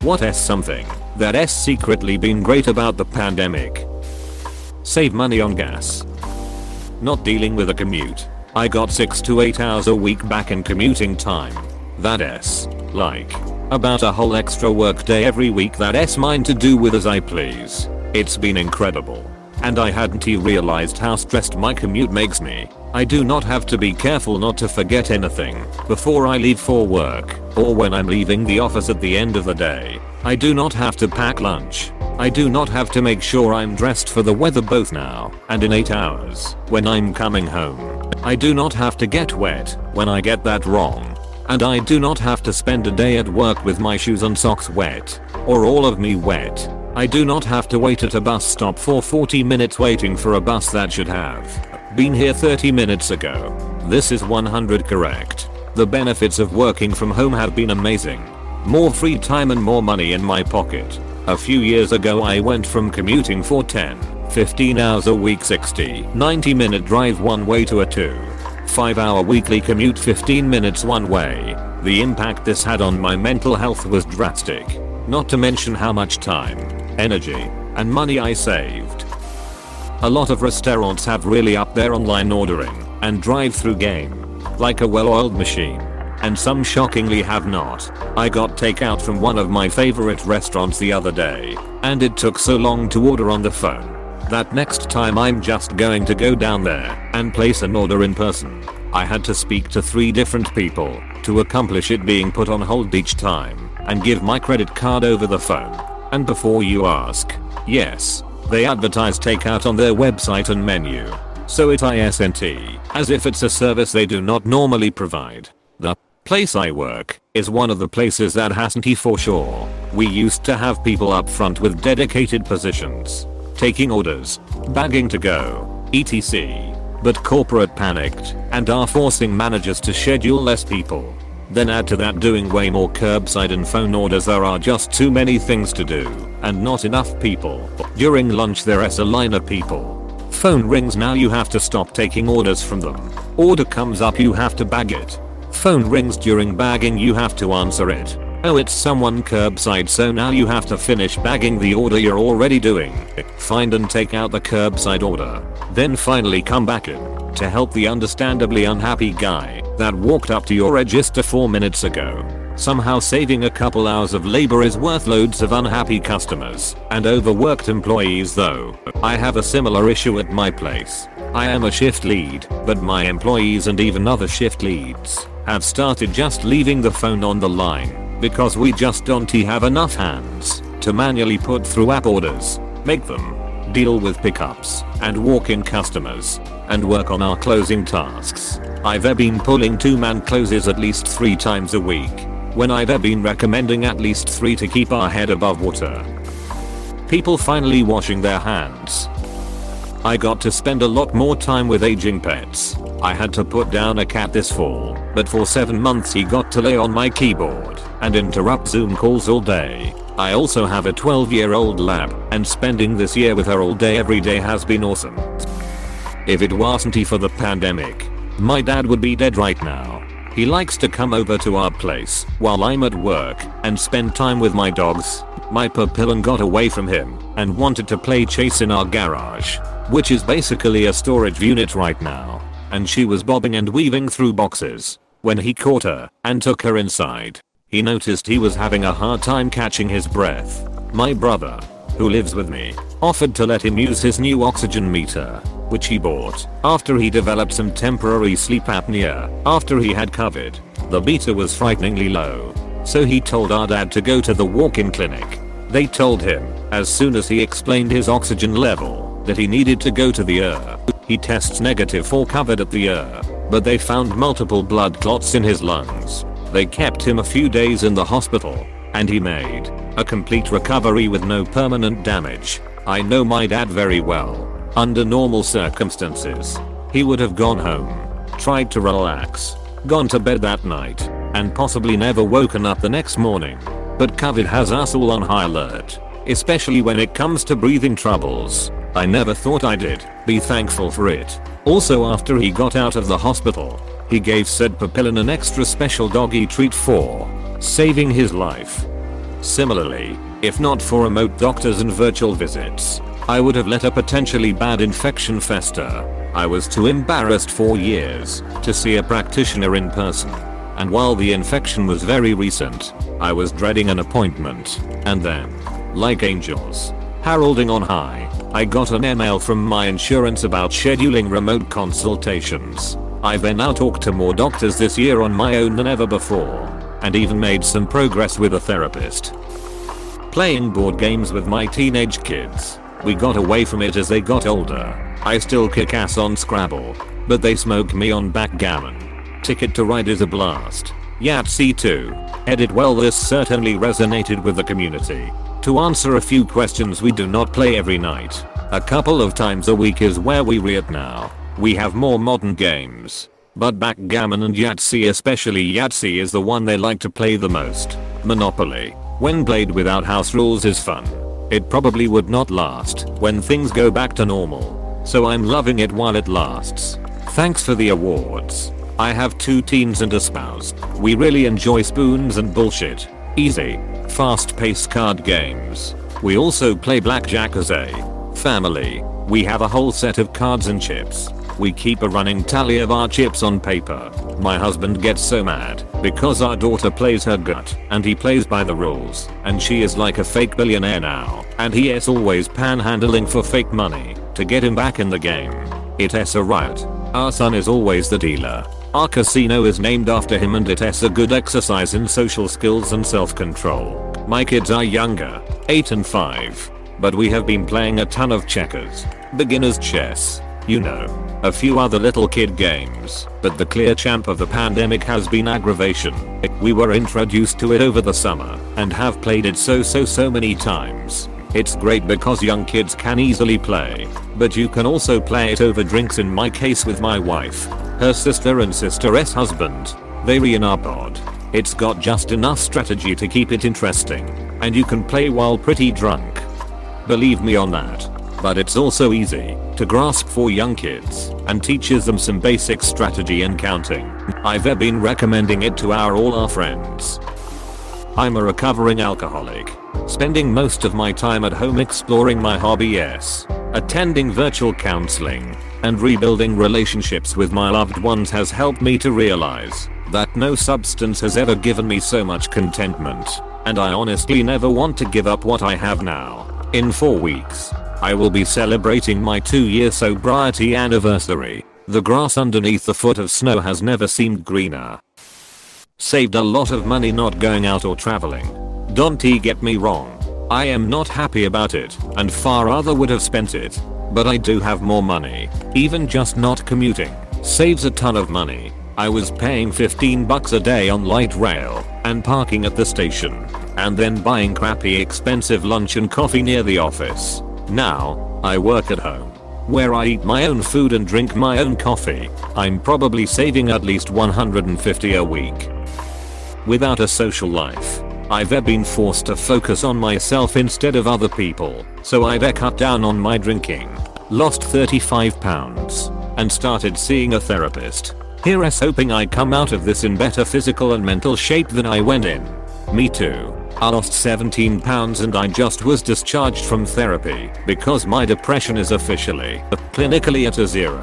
What is something that's secretly been great about the pandemic? Save money on gas. Not dealing with a commute. I got 6 to 8 hours a week back in commuting time. That is, like, about a whole extra work day every week that's mine to do with as I please. It's been incredible. And I hadn't realized how stressed my commute makes me. I do not have to be careful not to forget anything before I leave for work or when I'm leaving the office at the end of the day. I do not have to pack lunch. I do not have to make sure I'm dressed for the weather both now and in 8 hours when I'm coming home. I do not have to get wet when I get that wrong. And I do not have to spend a day at work with my shoes and socks wet or all of me wet. I do not have to wait at a bus stop for 40 minutes waiting for a bus that should have been here 30 minutes ago. This is 100 correct. The benefits of working from home have been amazing. More free time and more money in my pocket. A few years ago I went from commuting for 10-15 hours a week 60-90 minute drive one way to a 2-5 hour weekly commute 15 minutes one way. The impact this had on my mental health was drastic. Not to mention how much time, energy, and money I saved. A lot of restaurants have really upped their online ordering and drive-through game, like a well-oiled machine. And some shockingly have not. I got takeout from one of my favorite restaurants the other day, and it took so long to order on the phone that next time I'm just going to go down there and place an order in person. I had to speak to 3 different people to accomplish it being put on hold each time and give my credit card over the phone. And before you ask, yes, they advertise takeout on their website and menu. So it isn't as if it's a service they do not normally provide. The place I work is one of the places that hasn't for sure. We used to have people up front with dedicated positions, taking orders, bagging to go, etc. But corporate panicked and are forcing managers to schedule less people. Then add to that doing way more curbside and phone orders. There are just too many things to do and not enough people. During lunch there's a line of people. Phone rings, now you have to stop taking orders from them. Order comes up, you have to bag it. Phone rings during bagging, you have to answer it. Oh, it's someone curbside, so now you have to finish bagging the order you're already doing. Find and take out the curbside order. Then finally come back in to help the understandably unhappy guy that walked up to your register 4 minutes ago. Somehow saving a couple hours of labor is worth loads of unhappy customers and overworked employees though. I have a similar issue at my place. I am a shift lead, but my employees and even other shift leads have started just leaving the phone on the line because we just don't have enough hands to manually put through app orders, make them, deal with pickups and walk-in customers, and work on our closing tasks. I've been pulling 2-man closes at least 3 times a week, when I've been recommending at least 3 to keep our head above water. People finally washing their hands. I got to spend a lot more time with aging pets. I had to put down a cat this fall, but for 7 months he got to lay on my keyboard and interrupt Zoom calls all day. I also have a 12-year-old lab, and spending this year with her all day every day has been awesome. If it wasn't for the pandemic, my dad would be dead right now. He likes to come over to our place while I'm at work and spend time with my dogs. My papillon got away from him and wanted to play chase in our garage, which is basically a storage unit right now, and she was bobbing and weaving through boxes when he caught her and took her inside. He noticed he was having a hard time catching his breath. My brother, who lives with me, offered to let him use his new oxygen meter, which he bought after he developed some temporary sleep apnea after he had COVID. The meter was frighteningly low, so he told our dad to go to the walk-in clinic. They told him, as soon as he explained his oxygen level, that he needed to go to the ER. He tests negative for COVID at the ER, but they found multiple blood clots in his lungs. They kept him a few days in the hospital, and he made a complete recovery with no permanent damage. I know my dad very well. Under normal circumstances, he would have gone home, tried to relax, gone to bed that night, and possibly never woken up the next morning. But COVID has us all on high alert, especially when it comes to breathing troubles. I never thought I did be thankful for it. Also, after he got out of the hospital, he gave said papillon an extra special doggy treat for saving his life. Similarly, if not for remote doctors and virtual visits, I would have let a potentially bad infection fester. I was too embarrassed for years to see a practitioner in person. And while the infection was very recent, I was dreading an appointment. And then, like angels heralding on high, I got an email from my insurance about scheduling remote consultations. I've been now talked to more doctors this year on my own than ever before, and even made some progress with a therapist. Playing board games with my teenage kids. We got away from it as they got older. I still kick ass on Scrabble, but they smoke me on backgammon. Ticket to Ride is a blast. Yahtzee too. Edit. Well, this certainly resonated with the community. To answer a few questions, we do not play every night. A couple of times a week is where we read now. We have more modern games, but backgammon and Yahtzee, especially Yahtzee, is the one they like to play the most. Monopoly, when played without house rules, is fun. It probably would not last when things go back to normal, so I'm loving it while it lasts. Thanks for the awards. I have 2 teens and a spouse. We really enjoy spoons and bullshit. Easy, fast-paced card games. We also play blackjack as a family. We have a whole set of cards and chips. We keep a running tally of our chips on paper. My husband gets so mad because our daughter plays her gut and he plays by the rules, and she is like a fake billionaire now, and he is always panhandling for fake money to get him back in the game. It is a riot. Our son is always the dealer. Our casino is named after him, and it is a good exercise in social skills and self-control. My kids are younger, 8 and 5, but we have been playing a ton of checkers, beginner's chess, a few other little kid games, but the clear champ of the pandemic has been aggravation. We were introduced to it over the summer and have played it so many times. It's great because young kids can easily play, but you can also play it over drinks, in my case with my wife, her sister and sister's husband. They are in our pod. It's got just enough strategy to keep it interesting, and you can play while pretty drunk. Believe me on that. But it's also easy to grasp for young kids and teaches them some basic strategy and counting. I've been recommending it to all our friends. I'm a recovering alcoholic, spending most of my time at home exploring my hobbies. Attending virtual counseling and rebuilding relationships with my loved ones has helped me to realize that no substance has ever given me so much contentment, and I honestly never want to give up what I have now. In 4 weeks, I will be celebrating my 2-year sobriety anniversary. The grass underneath the foot of snow has never seemed greener. Saved a lot of money not going out or traveling. Don't get me wrong. I am not happy about it, and far rather would have spent it. But I do have more money. Even just not commuting saves a ton of money. I was paying $15 a day on light rail and parking at the station, and then buying crappy expensive lunch and coffee near the office. Now, I work at home, where I eat my own food and drink my own coffee. I'm probably saving at least $150 a week. Without a social life, I've been forced to focus on myself instead of other people, so I've cut down on my drinking, lost 35 pounds, and started seeing a therapist. Here's hoping I come out of this in better physical and mental shape than I went in. Me too. I lost 17 pounds and I just was discharged from therapy because my depression is officially, clinically at a 0.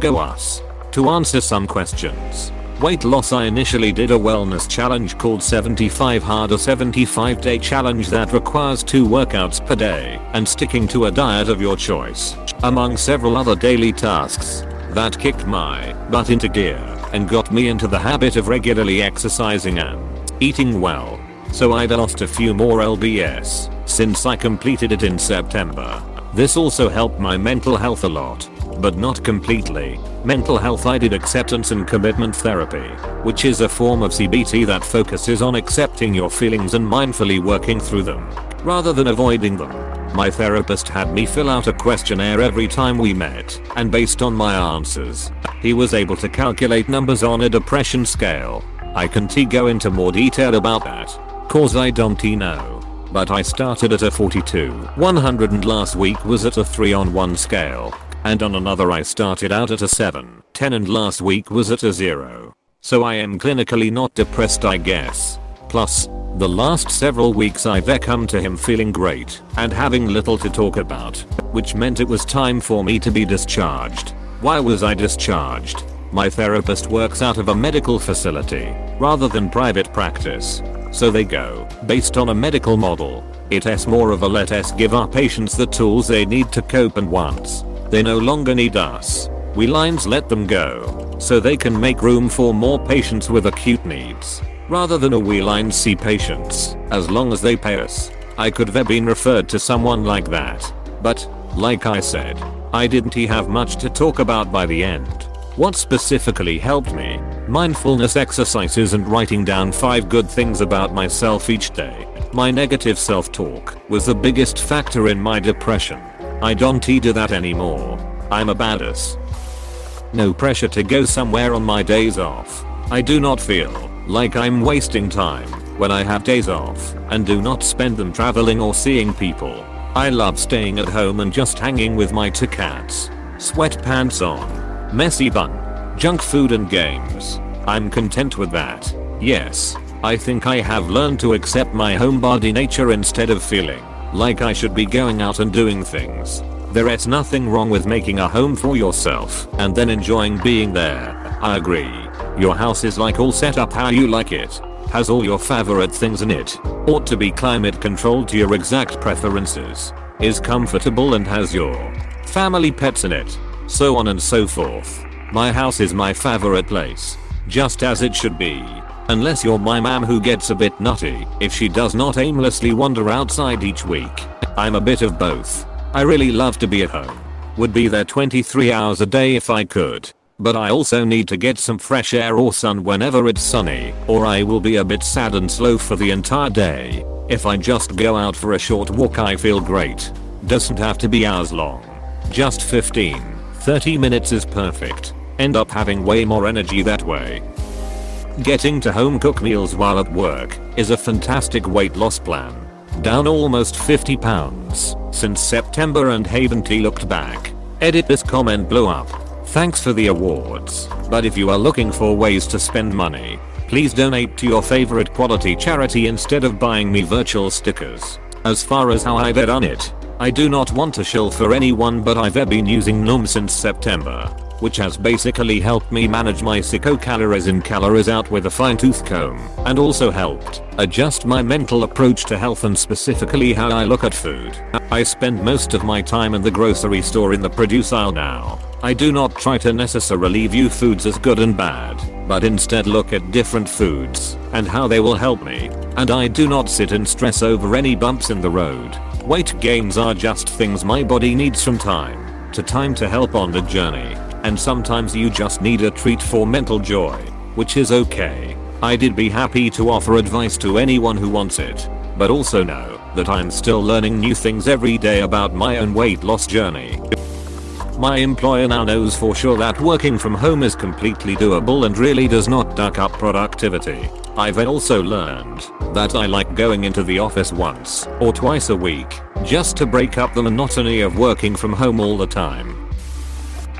Go us. To answer some questions. Weight loss. I initially did a wellness challenge called 75 Hard, a 75-day challenge that requires 2 workouts per day and sticking to a diet of your choice, among several other daily tasks. That kicked my butt into gear and got me into the habit of regularly exercising and eating well. So I've lost a few more lbs since I completed it in September. This also helped my mental health a lot, but not completely. Mental health. I did acceptance and commitment therapy, which is a form of CBT that focuses on accepting your feelings and mindfully working through them, rather than avoiding them. My therapist had me fill out a questionnaire every time we met, and based on my answers, he was able to calculate numbers on a depression scale. I can't go into more detail about that, cause I don't know. But I started at a 42/100 and last week was at a 3/1 scale. And on another I started out at a 7/10 and last week was at a 0. So I am clinically not depressed, I guess. Plus, the last several weeks I've come to him feeling great and having little to talk about, which meant it was time for me to be discharged. Why was I discharged? My therapist works out of a medical facility rather than private practice. So they go based on a medical model. It's more of a let us give our patients the tools they need to cope, and once they no longer need us, we lines let them go so they can make room for more patients with acute needs rather than a we line see patients as long as they pay us. I could have been referred to someone like that, but like I said, I didn't have much to talk about by the end. What specifically helped me? Mindfulness exercises and writing down 5 good things about myself each day. My negative self-talk was the biggest factor in my depression. I don't do that anymore. I'm a badass. No pressure to go somewhere on my days off. I do not feel like I'm wasting time when I have days off and do not spend them traveling or seeing people. I love staying at home and just hanging with my 2 cats. Sweatpants on. Messy bun, junk food and games. I'm content with that. Yes, I think I have learned to accept my homebody nature instead of feeling like I should be going out and doing things. There is nothing wrong with making a home for yourself and then enjoying being there. I agree. Your house is like all set up how you like it. Has all your favorite things in it. Ought to be climate controlled to your exact preferences. Is comfortable and has your family pets in it. So on and so forth. My house is my favorite place. Just as it should be. Unless you're my mom who gets a bit nutty if she does not aimlessly wander outside each week. I'm a bit of both. I really love to be at home. Would be there 23 hours a day if I could. But I also need to get some fresh air or sun whenever it's sunny, or I will be a bit sad and slow for the entire day. If I just go out for a short walk I feel great. Doesn't have to be hours long. Just 15-30 minutes is perfect. End up having way more energy that way. Getting to home cook meals while at work is a fantastic weight loss plan. Down almost 50 pounds since September and haven't looked back. Edit, this comment blew up. Thanks for the awards, but if you are looking for ways to spend money, please donate to your favorite quality charity instead of buying me virtual stickers. As far as how I've done it, I do not want to shill for anyone, but I've been using Noom since September, which has basically helped me manage my sicko calories in calories out with a fine tooth comb, and also helped adjust my mental approach to health and specifically how I look at food. I spend most of my time in the grocery store in the produce aisle now. I do not try to necessarily view foods as good and bad, but instead look at different foods and how they will help me, and I do not sit and stress over any bumps in the road. Weight gains are just things my body needs from time to help on the journey, and sometimes you just need a treat for mental joy, which is okay. I did be happy to offer advice to anyone who wants it, but also know that I'm still learning new things every day about my own weight loss journey. My employer now knows for sure that working from home is completely doable and really does not duck up productivity. I've also learned that I like going into the office once or twice a week just to break up the monotony of working from home all the time.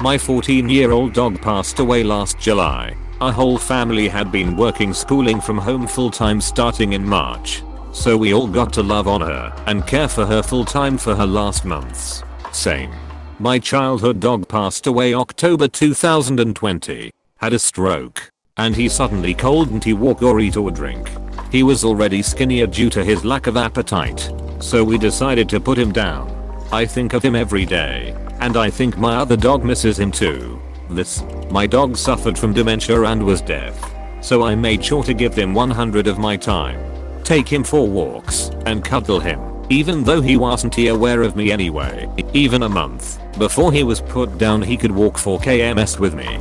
My 14-year-old dog passed away last July. Our whole family had been working schooling from home full-time starting in March, so we all got to love on her and care for her full-time for her last months. Same. My childhood dog passed away October 2020, had a stroke, and he suddenly couldn't walk or eat or drink. He was already skinnier due to his lack of appetite, so we decided to put him down. I think of him every day, and I think my other dog misses him too. My dog suffered from dementia and was deaf, so I made sure to give him 100 of my time. Take him for walks and cuddle him, even though he wasn't aware of me anyway. Even a month before he was put down he could walk 4 kms with me.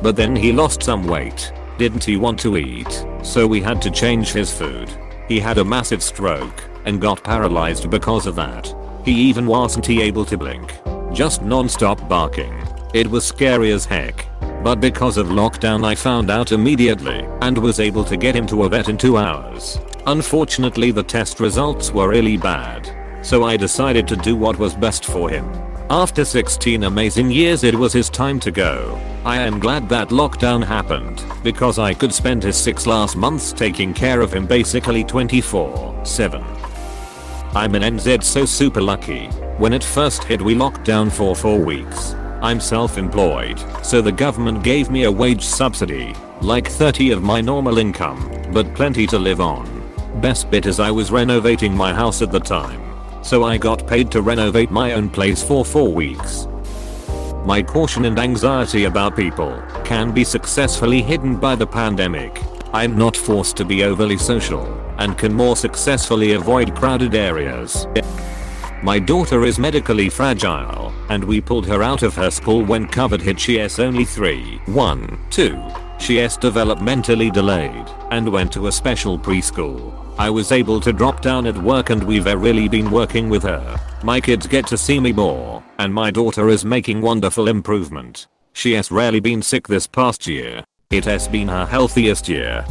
But then he lost some weight, didn't want to eat, so we had to change his food. He had a massive stroke and got paralyzed because of that. He even wasn't able to blink, just non-stop barking. It was scary as heck, but because of lockdown I found out immediately and was able to get him to a vet in 2 hours. Unfortunately the test results were really bad, so I decided to do what was best for him. After 16 amazing years it was his time to go. I am glad that lockdown happened because I could spend his 6 last months taking care of him basically 24/7. I'm in NZ so super lucky. When it first hit we locked down for 4 weeks. I'm self-employed, so the government gave me a wage subsidy, like 30 of my normal income, but plenty to live on. Best bit is I was renovating my house at the time, so I got paid to renovate my own place for 4 weeks. My caution and anxiety about people can be successfully hidden by the pandemic. I'm not forced to be overly social and can more successfully avoid crowded areas. My daughter is medically fragile and we pulled her out of her school when COVID hit. She is only 3. 2. She is developmentally delayed and went to a special preschool. I was able to drop down at work and we've really been working with her. My kids get to see me more and my daughter is making wonderful improvement. She has rarely been sick this past year. It has been her healthiest year.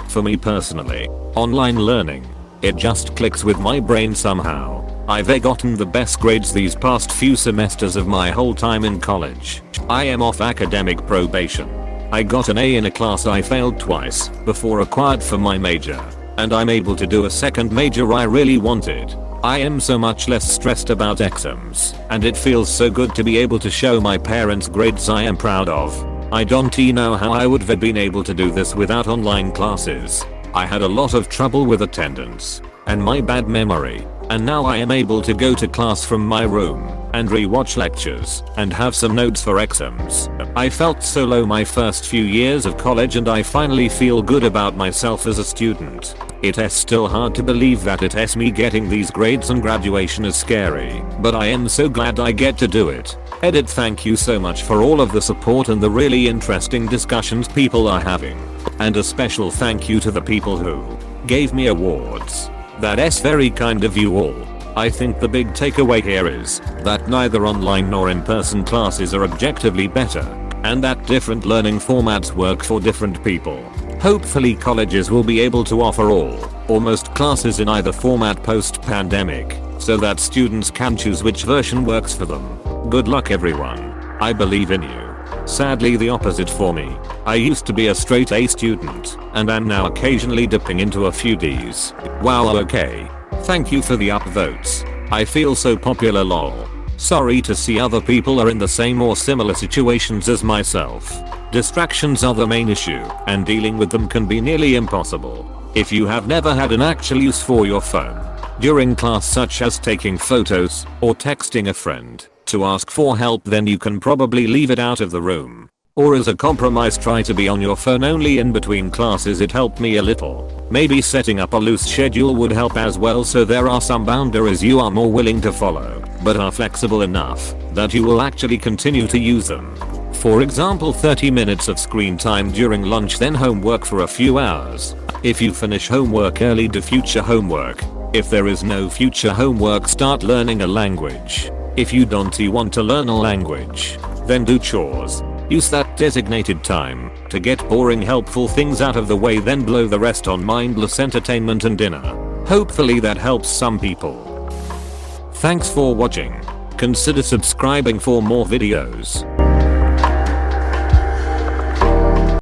For me personally, online learning, it just clicks with my brain somehow. I've gotten the best grades these past few semesters of my whole time in college. I am off academic probation. I got an A in a class I failed twice before required for my major, and I'm able to do a second major I really wanted. I am so much less stressed about exams, and it feels so good to be able to show my parents grades I am proud of. I don't know how I would have been able to do this without online classes. I had a lot of trouble with attendance and my bad memory, and now I am able to go to class from my room and rewatch lectures and have some notes for exams. I felt so low my first few years of college and I finally feel good about myself as a student. It is still hard to believe that it is me getting these grades and graduation is scary, but I am so glad I get to do it. Edit, thank you so much for all of the support and the really interesting discussions people are having. And a special thank you to the people who gave me awards. That is very kind of you all. I think the big takeaway here is that neither online nor in-person classes are objectively better, and that different learning formats work for different people. Hopefully colleges will be able to offer all or most classes in either format post-pandemic, so that students can choose which version works for them. Good luck everyone. I believe in you. Sadly the opposite for me. I used to be a straight A student, and am now occasionally dipping into a few D's. Wow, okay. Thank you for the upvotes. I feel so popular lol. Sorry to see other people are in the same or similar situations as myself. Distractions are the main issue, and dealing with them can be nearly impossible. If you have never had an actual use for your phone during class, such as taking photos or texting a friend to ask for help, then you can probably leave it out of the room. Or as a compromise, try to be on your phone only in between classes. It helped me a little. Maybe setting up a loose schedule would help as well, so there are some boundaries you are more willing to follow, but are flexible enough that you will actually continue to use them. For example, 30 minutes of screen time during lunch, then homework for a few hours. If you finish homework early, do future homework. If there is no future homework, start learning a language. If you don't want to learn a language, then do chores. Use that designated time to get boring helpful things out of the way, then blow the rest on mindless entertainment and dinner. Hopefully that helps some people. Thanks for watching. Consider subscribing for more videos.